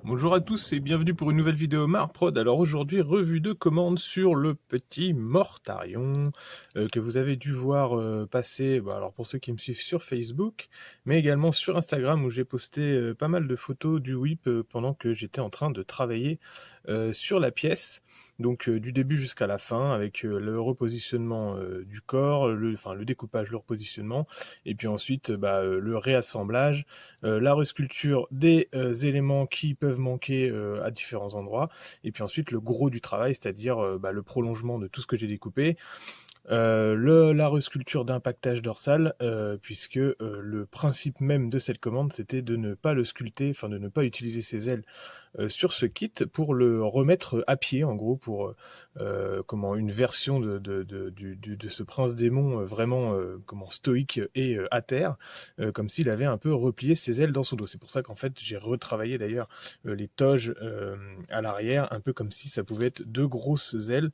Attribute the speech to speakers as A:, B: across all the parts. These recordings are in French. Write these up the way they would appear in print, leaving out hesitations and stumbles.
A: Bonjour à tous et bienvenue pour une nouvelle vidéo Marprod. Alors aujourd'hui, revue de commande sur le petit Mortarion que vous avez dû voir passer, alors pour ceux qui me suivent sur Facebook, mais également sur Instagram où j'ai posté pas mal de photos du whip pendant que j'étais en train de travailler sur la pièce. Donc du début jusqu'à la fin avec le repositionnement du corps, le découpage, le repositionnement, et puis ensuite le réassemblage, la resculpture des éléments qui peuvent manquer à différents endroits, et puis ensuite le gros du travail, c'est-à-dire le prolongement de tout ce que j'ai découpé, la resculpture d'impactage dorsal, puisque le principe même de cette commande, c'était de ne pas le sculpter, enfin de ne pas utiliser ses ailes sur ce kit pour le remettre à pied, en gros, pour une version de ce prince démon vraiment stoïque et à terre, comme s'il avait un peu replié ses ailes dans son dos. C'est pour ça qu'en fait j'ai retravaillé d'ailleurs les toges à l'arrière, un peu comme si ça pouvait être deux grosses ailes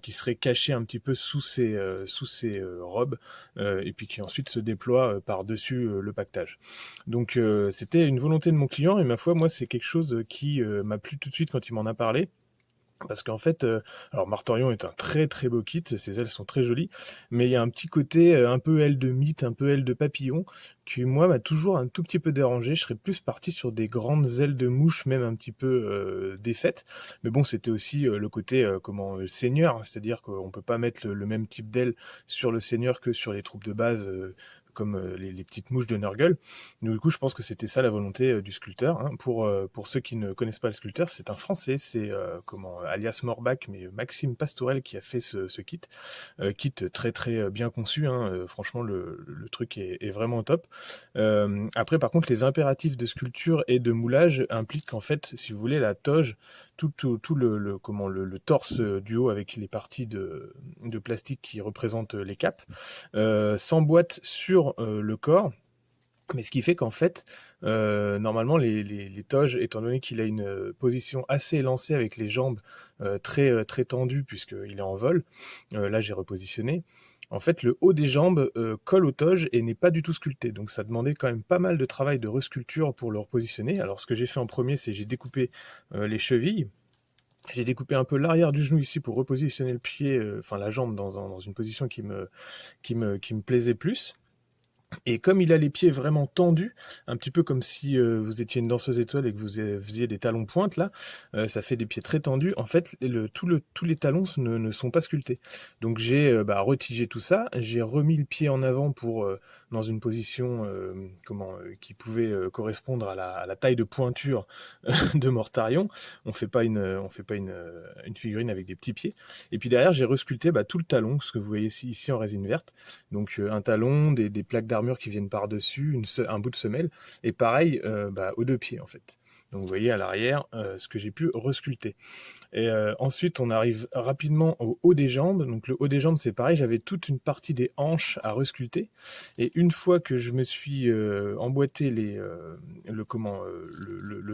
A: qui seraient cachées un petit peu sous ces robes, et puis qui ensuite se déploient par-dessus le pactage. Donc c'était une volonté de mon client, et ma foi, moi, c'est quelque chose qui m'a plu tout de suite quand il m'en a parlé. Parce qu'en fait, alors Martorion est un très très beau kit, ses ailes sont très jolies, mais il y a un petit côté un peu aile de mythe, un peu aile de papillon, qui moi m'a toujours un tout petit peu dérangé. Je serais plus parti sur des grandes ailes de mouche, même un petit peu défaites. Mais bon, c'était aussi le côté seigneur, hein, c'est-à-dire qu'on peut pas mettre le même type d'aile sur le seigneur que sur les troupes de base. Comme les petites mouches de Nurgle. Du coup, je pense que c'était ça la volonté du sculpteur, hein. Pour ceux qui ne connaissent pas le sculpteur, c'est un Français, c'est alias Morbach, mais Maxime Pastourel qui a fait ce kit. Kit très très bien conçu, hein. Franchement, le truc est vraiment top. Après, par contre, les impératifs de sculpture et de moulage impliquent qu'en fait, si vous voulez, la toge, tout le torse du haut avec les parties de plastique qui représentent les capes, s'emboîte sur le corps. Mais ce qui fait qu'en fait, normalement, les toges, étant donné qu'il a une position assez élancée avec les jambes très tendues, puisqu'il est en vol, là j'ai repositionné, en fait, le haut des jambes colle aux toges et n'est pas du tout sculpté. Donc ça demandait quand même pas mal de travail de resculpture pour le repositionner. Alors ce que j'ai fait en premier, c'est j'ai découpé les chevilles. J'ai découpé un peu l'arrière du genou ici pour repositionner le pied, la jambe dans une position qui me plaisait plus. Et comme il a les pieds vraiment tendus, un petit peu comme si vous étiez une danseuse étoile et que vous faisiez des talons pointes là, ça fait des pieds très tendus. En fait, tous les talons ne sont pas sculptés. Donc j'ai retigé tout ça, j'ai remis le pied en avant pour dans une position qui pouvait correspondre à la taille de pointure de Mortarion. On fait pas une figurine avec des petits pieds. Et puis derrière, j'ai resculpté tout le talon, ce que vous voyez ici en résine verte. Donc un talon, des plaques d'armure qui viennent par-dessus, un bout de semelle, et pareil aux deux pieds en fait. Donc vous voyez à l'arrière ce que j'ai pu resculpter. Et ensuite, on arrive rapidement au haut des jambes. Donc le haut des jambes, c'est pareil, j'avais toute une partie des hanches à resculpter. Et une fois que je me suis emboîté le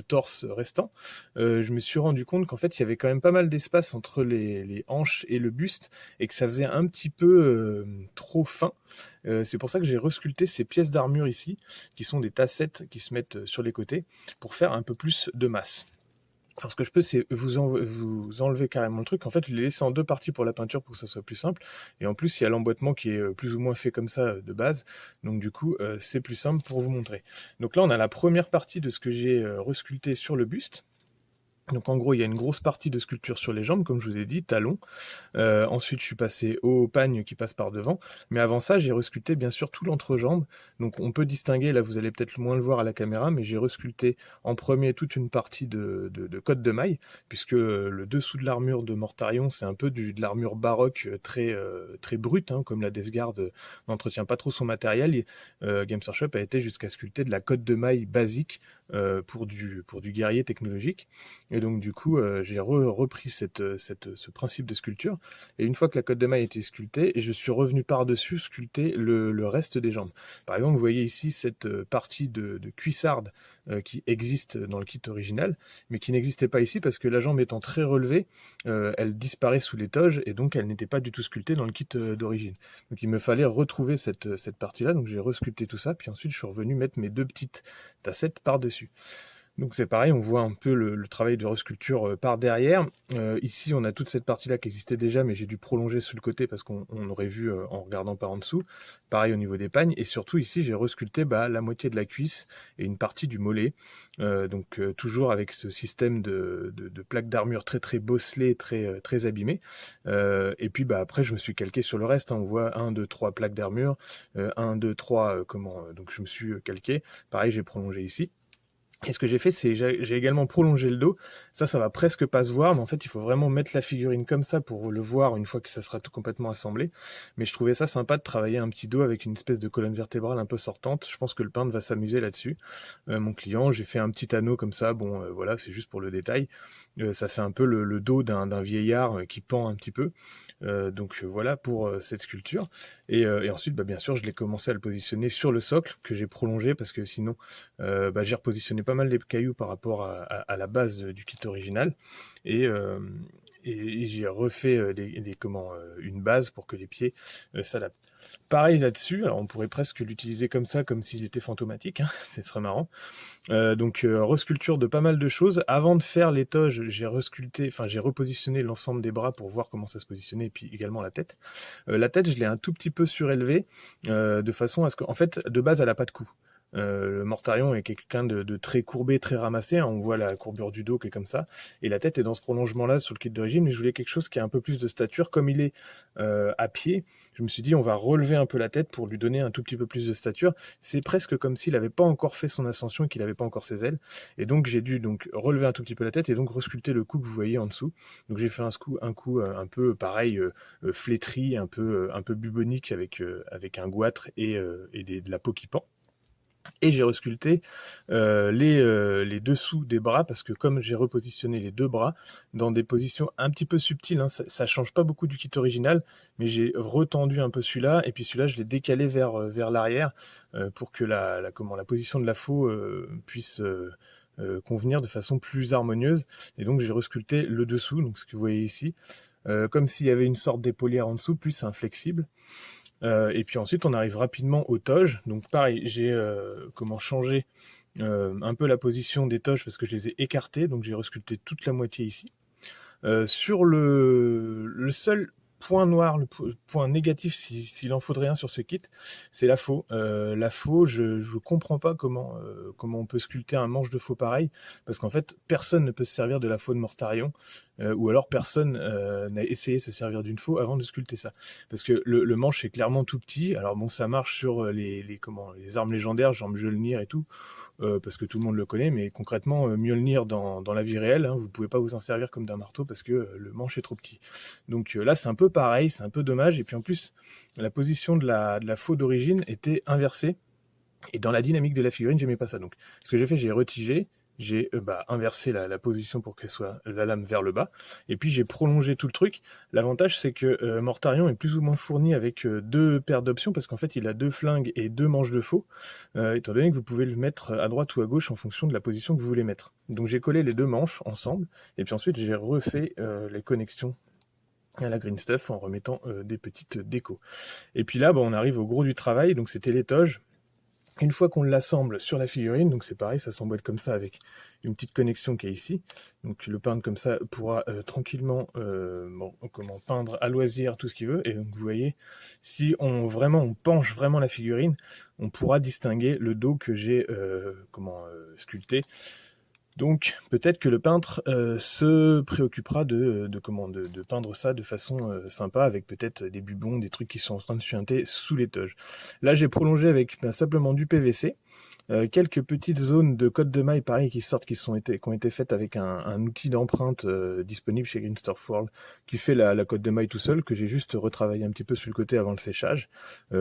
A: torse restant, je me suis rendu compte qu'en fait, il y avait quand même pas mal d'espace entre les hanches et le buste, et que ça faisait un petit peu trop fin. C'est pour ça que j'ai resculpté ces pièces d'armure ici, qui sont des tassettes qui se mettent sur les côtés, pour faire un peu plus de masse. Alors ce que je peux, c'est vous enlever carrément le truc. En fait, je l'ai laissé en deux parties pour la peinture pour que ça soit plus simple. Et en plus, il y a l'emboîtement qui est plus ou moins fait comme ça de base. Donc du coup, c'est plus simple pour vous montrer. Donc là, on a la première partie de ce que j'ai resculpté sur le buste. Donc en gros, il y a une grosse partie de sculpture sur les jambes, comme je vous ai dit, talons. Ensuite, je suis passé au pagne qui passe par devant. Mais avant ça, j'ai resculpté bien sûr tout l'entrejambe. Donc on peut distinguer, là vous allez peut-être moins le voir à la caméra, mais j'ai resculpté en premier toute une partie de cotte de maille, puisque le dessous de l'armure de Mortarion, c'est un peu de l'armure baroque très brute, hein, comme la Death Guard n'entretient pas trop son matériel. Games Workshop a été jusqu'à sculpter de la cotte de maille basique pour du guerrier technologique. Et donc du coup, j'ai repris ce principe de sculpture. Et une fois que la cotte de maille était sculptée, je suis revenu par-dessus sculpter le reste des jambes. Par exemple, vous voyez ici cette partie de cuissarde qui existe dans le kit original, mais qui n'existait pas ici parce que la jambe étant très relevée, elle disparaît sous les toges et donc elle n'était pas du tout sculptée dans le kit d'origine. Donc il me fallait retrouver cette partie-là, donc j'ai resculpté tout ça, puis ensuite je suis revenu mettre mes deux petites tassettes par-dessus. Donc c'est pareil, on voit un peu le travail de resculpture par derrière. Ici, on a toute cette partie-là qui existait déjà, mais j'ai dû prolonger sur le côté parce qu'on aurait vu en regardant par en dessous. Pareil au niveau des pagnes. Et surtout ici, j'ai resculpté la moitié de la cuisse et une partie du mollet. Donc toujours avec ce système de plaques d'armure très très bosselées, très abîmées. Et puis après, je me suis calqué sur le reste, hein. On voit 1, 2, 3 plaques d'armure, 1, 2, 3, donc je me suis calqué. Pareil, j'ai prolongé ici. Et ce que j'ai fait, c'est j'ai également prolongé le dos. Ça va presque pas se voir, mais en fait, il faut vraiment mettre la figurine comme ça pour le voir une fois que ça sera tout complètement assemblé. Mais je trouvais ça sympa de travailler un petit dos avec une espèce de colonne vertébrale un peu sortante. Je pense que le peintre va s'amuser là-dessus. Mon client, j'ai fait un petit anneau comme ça. Bon, voilà, c'est juste pour le détail. Ça fait un peu le dos d'un vieillard qui pend un petit peu. Donc voilà pour cette sculpture. Et ensuite, bien sûr, je l'ai commencé à le positionner sur le socle que j'ai prolongé parce que sinon, j'ai repositionné pas mal les cailloux par rapport à la base du kit original. Et, euh, et j'ai refait une base pour que les pieds s'adaptent. Pareil là-dessus, alors on pourrait presque l'utiliser comme ça, comme s'il était fantomatique, hein, ce serait marrant. Donc resculpture de pas mal de choses. Avant de faire les toges, j'ai repositionné l'ensemble des bras pour voir comment ça se positionnait, et puis également la tête. La tête, je l'ai un tout petit peu surélevée, de façon à ce qu'en fait, de base, elle n'a pas de cou. Le Mortarion est quelqu'un de très courbé, très ramassé, hein. On voit la courbure du dos qui est comme ça, et la tête est dans ce prolongement-là sur le kit d'origine, mais je voulais quelque chose qui a un peu plus de stature. Comme il est à pied, je me suis dit on va relever un peu la tête pour lui donner un tout petit peu plus de stature. C'est presque comme s'il n'avait pas encore fait son ascension et qu'il n'avait pas encore ses ailes, et donc j'ai dû relever un tout petit peu la tête et donc resculpter le cou que vous voyez en dessous. Donc j'ai fait un cou un peu pareil, flétri, un peu bubonique avec un goitre et de la peau qui pend. Et j'ai resculpté les dessous des bras, parce que comme j'ai repositionné les deux bras dans des positions un petit peu subtiles, hein, ça change pas beaucoup du kit original, mais j'ai retendu un peu celui-là, et puis celui-là je l'ai décalé vers l'arrière pour que la position de la faux puisse convenir de façon plus harmonieuse. Et donc j'ai resculpté le dessous, donc ce que vous voyez ici, comme s'il y avait une sorte d'épaulière en dessous, plus un flexible. Et puis ensuite, on arrive rapidement aux toges. Donc pareil, j'ai changé un peu la position des toges parce que je les ai écartés. Donc j'ai resculpté toute la moitié ici. Sur le seul point noir, point négatif, s'il en faudrait un sur ce kit, c'est la faux. La faux, je comprends pas comment on peut sculpter un manche de faux pareil, parce qu'en fait, personne ne peut se servir de la faux de Mortarion, ou alors personne n'a essayé de se servir d'une faux avant de sculpter ça. Parce que le manche est clairement tout petit. Alors bon, ça marche sur les armes légendaires, genre Mjolnir et tout, parce que tout le monde le connaît, mais concrètement, Mjolnir dans la vie réelle, hein, vous ne pouvez pas vous en servir comme d'un marteau parce que le manche est trop petit. Donc là, c'est un peu pareil, c'est un peu dommage. Et puis en plus, la position de la faux d'origine était inversée. Et dans la dynamique de la figurine, j'aimais pas ça. Donc ce que j'ai fait, j'ai retigé, j'ai inversé la position pour qu'elle soit la lame vers le bas, et puis j'ai prolongé tout le truc. L'avantage, c'est que Mortarion est plus ou moins fourni avec deux paires d'options, parce qu'en fait il a deux flingues et deux manches de faux, étant donné que vous pouvez le mettre à droite ou à gauche en fonction de la position que vous voulez mettre. Donc j'ai collé les deux manches ensemble, et puis ensuite j'ai refait les connexions à la green stuff en remettant des petites décos. Et puis là, on arrive au gros du travail, donc c'était les toges. Une fois qu'on l'assemble sur la figurine, donc c'est pareil, ça s'emboîte comme ça avec une petite connexion qui est ici. Donc le peintre comme ça pourra tranquillement peindre à loisir tout ce qu'il veut. Et donc vous voyez, si on penche vraiment la figurine, on pourra distinguer le dos que j'ai sculpté. Donc peut-être que le peintre se préoccupera de peindre ça de façon sympa, avec peut-être des bubons, des trucs qui sont en train de suinter sous les toges. Là j'ai prolongé avec simplement du PVC, quelques petites zones de cotte de maille pareil qui ont été faites avec un outil d'empreinte disponible chez Green Stuff World, qui fait la cotte de maille tout seul, que j'ai juste retravaillé un petit peu sur le côté avant le séchage,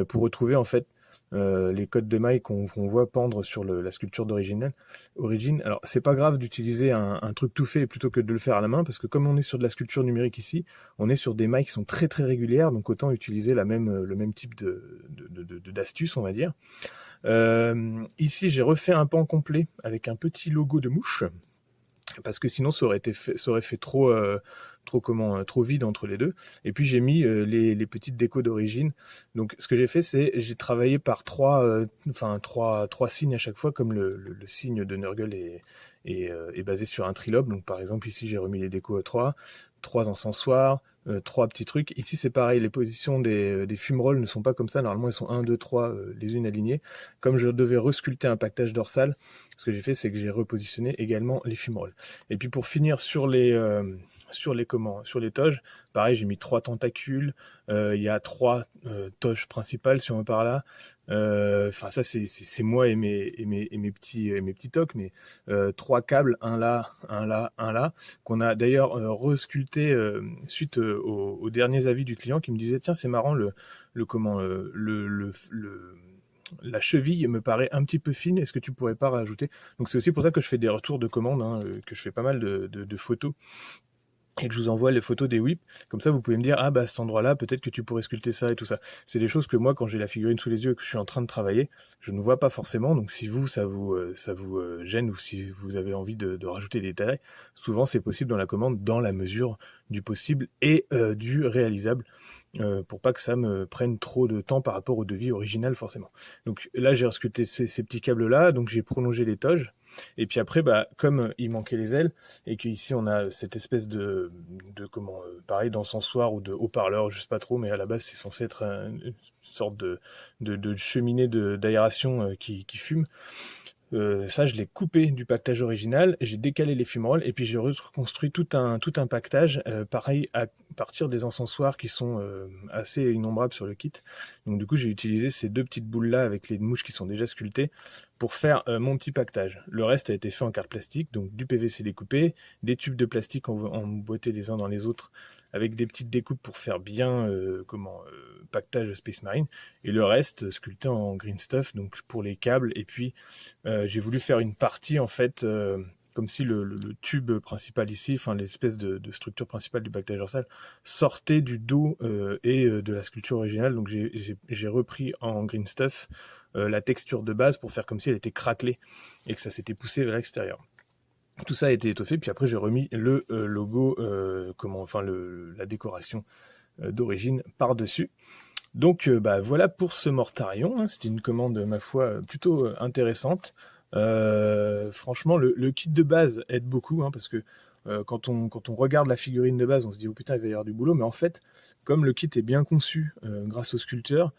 A: pour retrouver en fait les cottes de mailles qu'on voit pendre sur la sculpture d'origine. Alors c'est pas grave d'utiliser un truc tout fait plutôt que de le faire à la main, parce que comme on est sur de la sculpture numérique ici, on est sur des mailles qui sont très très régulières, donc autant utiliser le même type d'astuce, on va dire. Ici j'ai refait un pan complet avec un petit logo de mouche, parce que sinon ça aurait fait trop trop vide entre les deux. Et puis j'ai mis les petites décos d'origine. Donc ce que j'ai fait, c'est j'ai travaillé par trois signes à chaque fois, comme le signe de Nurgle est basé sur un trilobe. Donc par exemple ici j'ai remis les décos à 3 encensoirs, 3 petits trucs. Ici c'est pareil, les positions des fumerolles ne sont pas comme ça, normalement elles sont 1, 2, 3 les unes alignées. Comme je devais resculpter un pactage dorsal, ce que j'ai fait c'est que j'ai repositionné également les fumerolles. Et puis pour finir sur les toges, pareil j'ai mis 3 tentacules, il y a 3 toges principales si on veut par là. Enfin ça c'est moi et mes petits tocs, mais 3 câbles, un là, qu'on a d'ailleurs resculpté suite aux derniers avis du client qui me disait tiens c'est marrant la cheville me paraît un petit peu fine, est-ce que tu pourrais pas rajouter? Donc c'est aussi pour ça que je fais des retours de commandes, hein, que je fais pas mal de photos et que je vous envoie les photos des whips, comme ça vous pouvez me dire ah bah à cet endroit-là peut-être que tu pourrais sculpter ça et tout ça. C'est des choses que moi quand j'ai la figurine sous les yeux et que je suis en train de travailler, je ne vois pas forcément. Donc si ça vous gêne ou si vous avez envie de rajouter des détails, souvent c'est possible dans la commande dans la mesure du possible et du réalisable. Pour pas que ça me prenne trop de temps par rapport au devis original forcément. Donc là j'ai resculpté ces petits câbles là, donc j'ai prolongé les toges, et puis après bah, comme il manquait les ailes, et qu'ici on a cette espèce pareil d'encensoir ou de haut-parleur, je sais pas trop, mais à la base c'est censé être une sorte de cheminée d'aération qui fume. Ça, je l'ai coupé du pactage original, j'ai décalé les fumerolles et puis j'ai reconstruit tout un pactage, pareil à partir des encensoirs qui sont assez innombrables sur le kit. Donc du coup, j'ai utilisé ces 2 petites boules-là avec les mouches qui sont déjà sculptées pour faire mon petit pactage. Le reste a été fait en carte plastique, donc du PVC découpé, des tubes de plastique emboîtés les uns dans les autres, avec des petites découpes pour faire bien pactage Space Marine, et le reste sculpté en green stuff, donc pour les câbles. Et puis j'ai voulu faire une partie en fait comme si le tube principal ici, enfin l'espèce de structure principale du pactage dorsal sortait du dos et de la sculpture originale. Donc j'ai repris en green stuff la texture de base pour faire comme si elle était craquelée et que ça s'était poussé vers l'extérieur. Tout ça a été étoffé, puis après j'ai remis le logo, la décoration d'origine par-dessus. Donc bah, voilà pour ce Mortarion, hein. C'était une commande ma foi plutôt intéressante. Franchement le kit de base aide beaucoup, hein, parce que quand on regarde la figurine de base, on se dit oh putain il va y avoir du boulot, mais en fait comme le kit est bien conçu grâce au sculpteur,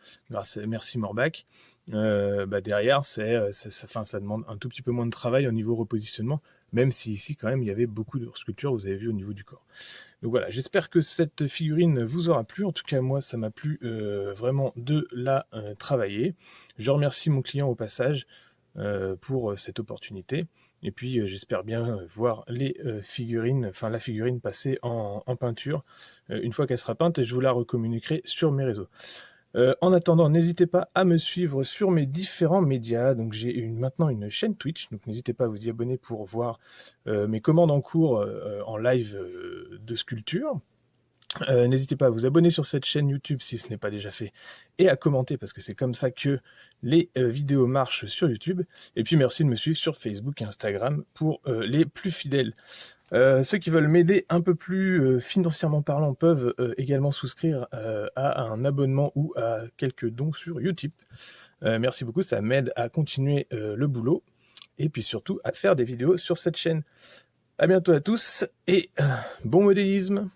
A: merci Morbach, bah derrière ça demande un tout petit peu moins de travail au niveau repositionnement, même si ici quand même il y avait beaucoup de sculptures, vous avez vu au niveau du corps. Donc voilà, j'espère que cette figurine vous aura plu. En tout cas, moi, ça m'a plu vraiment de la travailler. Je remercie mon client au passage pour cette opportunité. Et puis, j'espère bien voir la figurine passer en peinture une fois qu'elle sera peinte, et je vous la recommuniquerai sur mes réseaux. En attendant, n'hésitez pas à me suivre sur mes différents médias. Donc j'ai maintenant une chaîne Twitch, donc n'hésitez pas à vous y abonner pour voir mes commandes en cours en live de sculpture. N'hésitez pas à vous abonner sur cette chaîne YouTube si ce n'est pas déjà fait, et à commenter parce que c'est comme ça que les vidéos marchent sur YouTube. Et puis merci de me suivre sur Facebook et Instagram pour les plus fidèles. Ceux qui veulent m'aider un peu plus financièrement parlant peuvent également souscrire à un abonnement ou à quelques dons sur Utip. Merci beaucoup, ça m'aide à continuer le boulot et puis surtout à faire des vidéos sur cette chaîne. À bientôt à tous et bon modélisme!